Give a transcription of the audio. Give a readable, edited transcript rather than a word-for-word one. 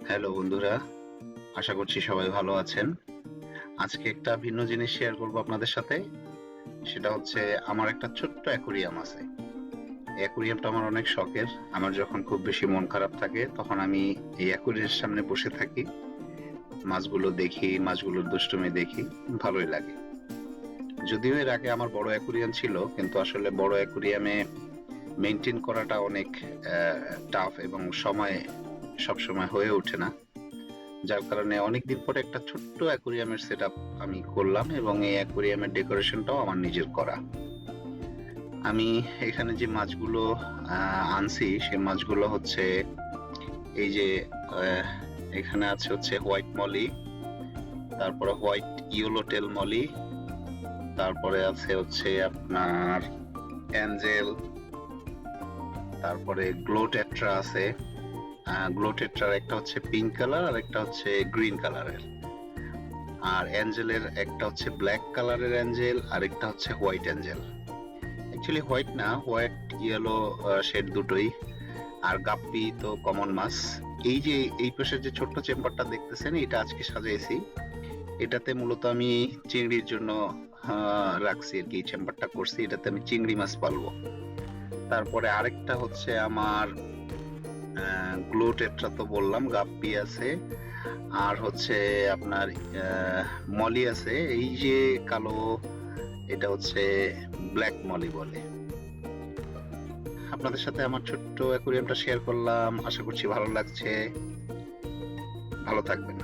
Hello বন্ধুরা, আশা করছি সবাই ভালো আছেন। আজকে একটা ভিন্ন জিনিস শেয়ার করব আপনাদের সাথে। সেটা হচ্ছে আমার একটা ছোট্ট অ্যাকুরিয়াম আছে। এই অ্যাকুরিয়ামটা আমার অনেক শখের। আমার যখন খুব বেশি মন খারাপ থাকে তখন আমি এই অ্যাকুরিয়ামের সামনে বসে থাকি। মাছগুলো দেখি, মাছগুলোর দুষ্টুমি দেখি, ভালোই লাগে। যদিও এর আগে আমার বড় অ্যাকুরিয়াম ছিল, কিন্তু আসলে বড় অ্যাকুরিয়ামে মেইনটেইন করাটা অনেক টাফ এবং সবসময় হয়ে ওঠে না। যার কারণে অনেকদিন পরে একটা ছোট্ট অ্যাকুরিয়ামের সেটআপ আমি করলাম এবং এই অ্যাকুরিয়ামের ডেকোরেশনটাও আমার নিজের করা। আমি এখানে যে মাছগুলো আনছি সেই মাছগুলো হচ্ছে এই যে আহ, এখানে আছে হচ্ছে হোয়াইট মলি, তারপরে হোয়াইট ইয়েলোটেল মলি, তারপরে আছে হচ্ছে আপনার অ্যাঞ্জেল, তারপরে গ্লোটেট্রা আছে। গ্লোটেট্রার একটা হচ্ছে পিঙ্ক কালার আর একটা হচ্ছে গ্রিন কালারের। আর অ্যাঞ্জেলের একটা হচ্ছে ব্ল্যাক কালারের অ্যাঞ্জেল আর একটা হচ্ছে হোয়াইট অ্যাঞ্জেল। অ্যাকচুয়ালি হোয়াইট না, হোয়াইট ইয়েলো শেড দুটোই। আর গাপ্পি তো কমন মাছ। এই যে এই পাশের যে ছোট্ট চেম্বারটা দেখতেছেন, এটা আজকে সাজাইছি। এটাতে মূলত আমি চিংড়ির জন্য রাখছি আর কি, এই চেম্বারটা করছি। এটাতে আমি চিংড়ি মাছ পালবো। তারপরে আরেকটা হচ্ছে আমার গ্লো টেট্রা তো বললাম, গাপ্পি আছে, আর হচ্ছে আপনার মলি আছে। এই যে কালো, এটা হচ্ছে ব্ল্যাক মলি বলে। আপনাদের সাথে আমার ছোট্ট অ্যাকুরিয়ামটা শেয়ার করলাম, আশা করছি ভালো লাগছে। ভালো থাকবেন।